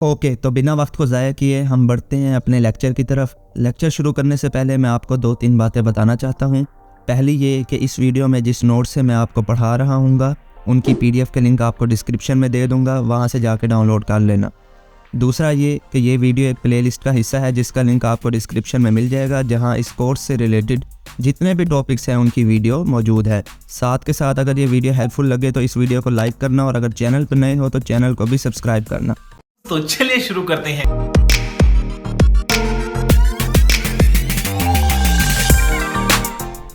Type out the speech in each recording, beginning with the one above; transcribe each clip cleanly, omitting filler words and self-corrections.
Okay, तो बिना वक्त को ज़ाया किए हम बढ़ते हैं अपने लेक्चर की तरफ। लेक्चर शुरू करने से पहले मैं आपको 2-3 बातें बताना चाहता हूँ। पहली ये कि इस वीडियो में जिस नोट से मैं आपको पढ़ा रहा हूँगा उनकी PDF के लिंक आपको डिस्क्रिप्शन में दे दूँगा, वहाँ से जाके डाउनलोड कर लेना। दूसरा ये कि ये वीडियो एक प्लेलिस्ट का हिस्सा है जिसका लिंक आपको डिस्क्रिप्शन में मिल जाएगा, जहाँ इस कोर्स से रिलेटेड जितने भी टॉपिक्स हैं उनकी वीडियो मौजूद है। साथ के साथ अगर ये वीडियो हेल्पफुल लगे तो इस वीडियो को लाइक करना, और अगर चैनल पर नए हो तो चैनल को भी सब्सक्राइब करना। तो चलिए शुरू करते हैं।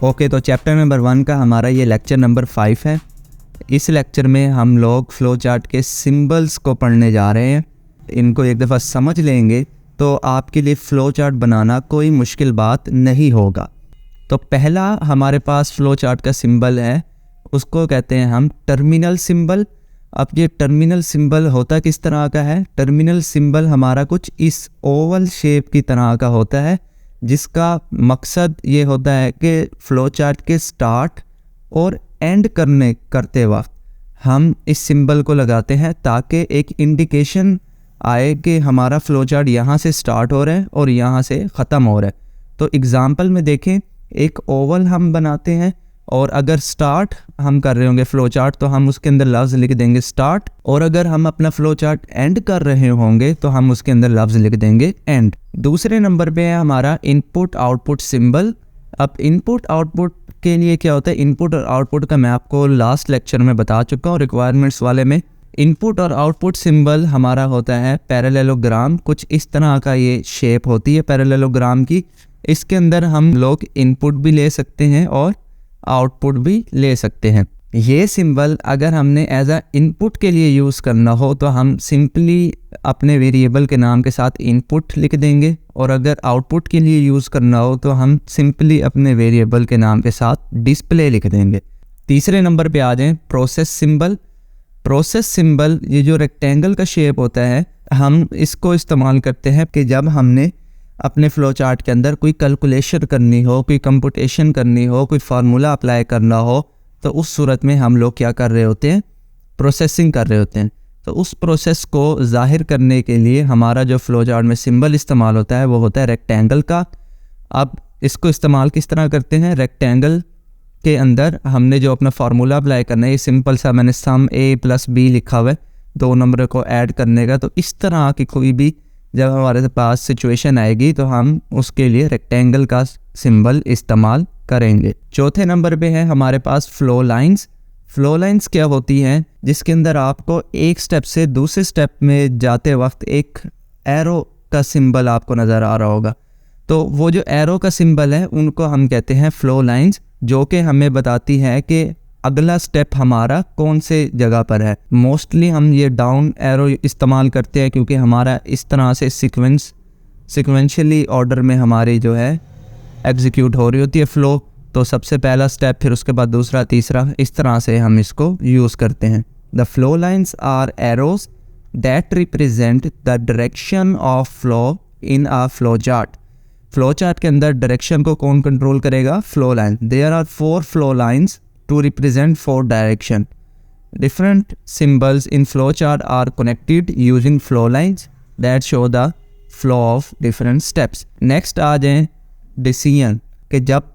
ओके, तो चैप्टर नंबर 1 का हमारा ये लेक्चर नंबर 5 है। इस लेक्चर में हम लोग फ्लो चार्ट के सिंबल्स को पढ़ने जा रहे हैं। इनको एक दफ़ा समझ लेंगे तो आपके लिए फ़्लो चार्ट बनाना कोई मुश्किल बात नहीं होगा। तो पहला हमारे पास फ़्लो चार्ट का सिंबल है, उसको कहते हैं हम टर्मिनल सिंबल। अब ये टर्मिनल सिंबल होता किस तरह का है? टर्मिनल सिंबल हमारा कुछ इस ओवल शेप की तरह का होता है, जिसका मकसद ये होता है कि फ़्लो चार्ट के स्टार्ट और एंड करते वक्त हम इस सिंबल को लगाते हैं ताकि एक इंडिकेशन आए कि हमारा फ़्लो चार्ट यहाँ से स्टार्ट हो रहा है और यहाँ से ख़त्म हो रहा है। तो एग्ज़ाम्पल में देखें, एक ओवल हम बनाते हैं और अगर स्टार्ट हम कर रहे होंगे फ़्लो चार्ट तो हम उसके अंदर लफ्ज़ लिख देंगे स्टार्ट, और अगर हम अपना फ़्लो चार्ट एंड कर रहे होंगे तो हम उसके अंदर लफ्ज़ लिख देंगे एंड। दूसरे नंबर पे है हमारा इनपुट आउटपुट सिंबल। अब इनपुट आउटपुट के लिए क्या होता है? इनपुट और आउटपुट का मैं आपको लास्ट लेक्चर में बता चुका हूँ रिक्वायरमेंट्स वाले में। इनपुट और आउटपुट सिंबल हमारा होता है पैरेललोग्राम। कुछ इस तरह का ये शेप होती है पैरेललोग्राम की। इसके अंदर हम लोग इनपुट भी ले सकते हैं और आउटपुट भी ले सकते हैं। ये सिंबल अगर हमने एज अ इनपुट के लिए यूज़ करना हो तो हम सिंपली अपने वेरिएबल के नाम के साथ इनपुट लिख देंगे, और अगर आउटपुट के लिए यूज़ करना हो तो हम सिंपली अपने वेरिएबल के नाम के साथ डिस्प्ले लिख देंगे। तीसरे नंबर पे आ जाएं, प्रोसेस सिंबल। प्रोसेस सिंबल ये जो रेक्टेंगल का शेप होता है, हम इसको इस्तेमाल करते हैं कि जब हमने अपने फ़्लो चार्ट के अंदर कोई कैलकुलेशन करनी हो, कोई कंप्यूटेशन करनी हो, कोई फार्मूला अप्लाई करना हो, तो उस सूरत में हम लोग क्या कर रहे होते हैं? प्रोसेसिंग कर रहे होते हैं। तो उस प्रोसेस को ज़ाहिर करने के लिए हमारा जो फ़्लो चार्ट में सिंबल इस्तेमाल होता है वो होता है रेक्टेंगल का। अब इसको इस्तेमाल किस तरह करते हैं? रेक्टेंगल के अंदर हमने जो अपना फार्मूला अप्लाई करना है, ये सिंपल सा मैंने सम a + b लिखा हुआ है, 2 नंबर को ऐड करने का। तो इस तरह की कोई भी जब हमारे पास सिचुएशन आएगी तो हम उसके लिए रेक्टेंगल का सिंबल इस्तेमाल करेंगे। चौथे नंबर पे है हमारे पास फ़्लो लाइंस। फ़्लो लाइंस क्या होती हैं? जिसके अंदर आपको एक स्टेप से दूसरे स्टेप में जाते वक्त एक एरो का सिंबल आपको नज़र आ रहा होगा। तो वो जो एरो का सिंबल है उनको हम कहते हैं फ़्लो लाइंस, जो कि हमें बताती है कि अगला स्टेप हमारा कौन से जगह पर है। मोस्टली हम ये डाउन एरो इस्तेमाल करते हैं क्योंकि हमारा इस तरह से सिक्वेंशियली ऑर्डर में हमारी जो है एग्जीक्यूट हो रही होती है फ़्लो। तो सबसे पहला स्टेप, फिर उसके बाद दूसरा, तीसरा, इस तरह से हम इसको यूज़ करते हैं। The flow lines are arrows that represent the direction of flow in a flow chart. Flow chart के अंदर डायरेक्शन को कौन कंट्रोल करेगा? Flow line. There are 4 flow lines to represent 4 direction. Different symbols in flowchart are connected using flow lines that show the flow of different steps. Next आ जाए decision, कि जब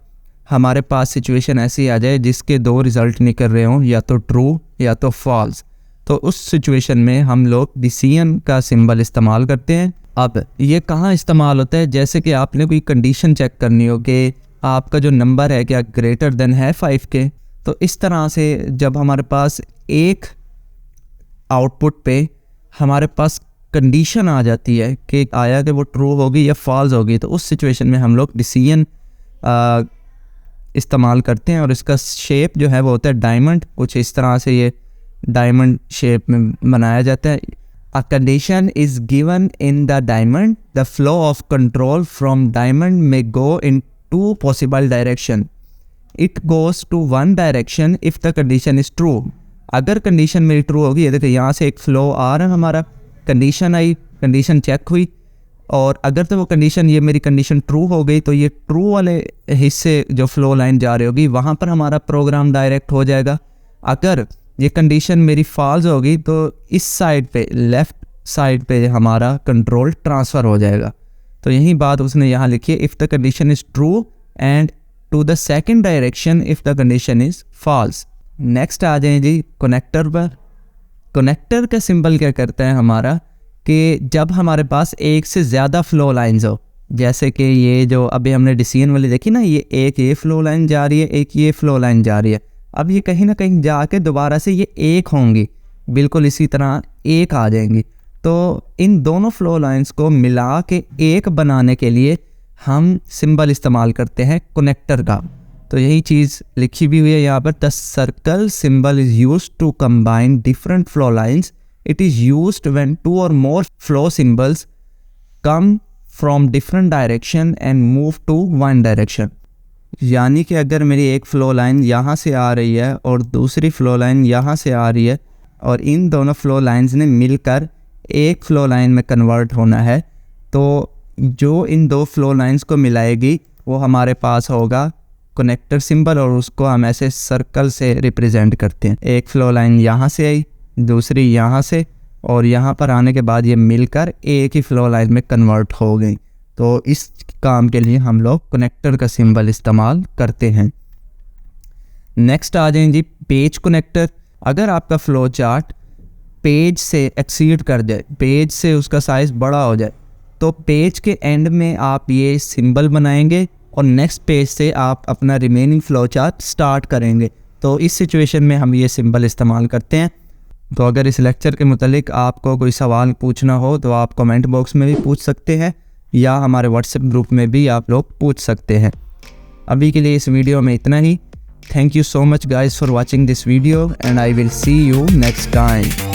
हमारे पास situation ऐसी आ जाए जिसके 2 रिज़ल्ट निकल रहे हों, या तो ट्रू या तो फॉल्स, तो उस सिचुएशन में हम लोग डिसीजन का सिंबल इस्तेमाल करते हैं। अब ये कहाँ इस्तेमाल होता है? जैसे कि आपने कोई कंडीशन चेक करनी हो कि आपका जो नंबर है क्या ग्रेटर देन है 5 के, तो इस तरह से जब हमारे पास एक आउटपुट पे हमारे पास कंडीशन आ जाती है कि आया कि वो ट्रू होगी या फॉल्स होगी, तो उस सिचुएशन में हम लोग डिसीजन इस्तेमाल करते हैं। और इसका शेप जो है वो होता है डायमंड। कुछ इस तरह से ये डायमंड शेप में बनाया जाता है। A condition is given in the diamond, the flow of control from diamond में go in 2 possible direction. It goes to 1 direction if the condition is true. अगर कंडीशन मेरी ट्रू होगी, ये देखिए यहाँ से एक फ़्लो आ रहा है, हमारा कंडीशन आई, कंडीशन चेक हुई, और अगर तो वो कंडीशन, ये मेरी कंडीशन ट्रू हो गई, तो ये ट्रू वाले हिस्से जो फ़्लो लाइन जा रही होगी वहाँ पर हमारा प्रोग्राम डायरेक्ट हो जाएगा। अगर ये कंडीशन मेरी फॉल्स होगी तो इस साइड पे लेफ़्ट साइड पे हमारा कंट्रोल ट्रांसफ़र हो जाएगा। तो यही बात उसने यहाँ लिखी है, if the condition is true and to the second direction if the condition is false. Next आ जाए जी कनेक्टर पर। कनेक्टर का सिंबल क्या करता है हमारा कि जब हमारे पास एक से ज़्यादा फ़्लो लाइन्स हो, जैसे कि ये जो अभी हमने डिसीजन वाली देखी ना, ये एक ये फ़्लो लाइन जा रही है, एक ये फ़्लो लाइन जा रही है, अब ये कहीं ना कहीं जाके दोबारा से ये एक होंगी, बिल्कुल इसी तरह एक आ जाएंगी। तो इन दोनों फ़्लो लाइंस को मिला के एक बनाने के लिए हम सिंबल इस्तेमाल करते हैं कनेक्टर का। तो यही चीज़ लिखी भी हुई है यहाँ पर, the circle symbol is used to combine different flow lines. It is used when two or more flow symbols come from different direction and move to one direction. यानी कि अगर मेरी एक फ़्लो लाइन यहाँ से आ रही है और दूसरी फ़्लो लाइन यहाँ से आ रही है और इन दोनों फ़्लो लाइंस ने मिलकर एक फ़्लो लाइन में कन्वर्ट होना है, तो जो इन दो फ़्लो लाइंस को मिलाएगी वो हमारे पास होगा कनेक्टर सिंबल, और उसको हम ऐसे सर्कल से रिप्रेजेंट करते हैं। एक फ़्लो लाइन यहाँ से आई, दूसरी यहाँ से, और यहाँ पर आने के बाद ये मिलकर एक ही फ़्लो लाइन में कन्वर्ट हो गई। तो इस काम के लिए हम लोग कनेक्टर का सिंबल इस्तेमाल करते हैं। नेक्स्ट आ जाए जी पेज कनेक्टर। अगर आपका फ़्लो चार्ट पेज से एक्सीड कर जाए, पेज से उसका साइज़ बड़ा हो जाए, तो पेज के एंड में आप ये सिंबल बनाएंगे और नेक्स्ट पेज से आप अपना रिमेनिंग फ़्लो चार्ट स्टार्ट करेंगे। तो इस सिचुएशन में हम ये सिंबल इस्तेमाल करते हैं। तो अगर इस लेक्चर के मुतालिक आपको कोई सवाल पूछना हो तो आप कमेंट बॉक्स में भी पूछ सकते हैं या हमारे व्हाट्सएप ग्रुप में भी आप लोग पूछ सकते हैं। अभी के लिए इस वीडियो में इतना ही। Thank you so much guys for watching this video and I will see you next time.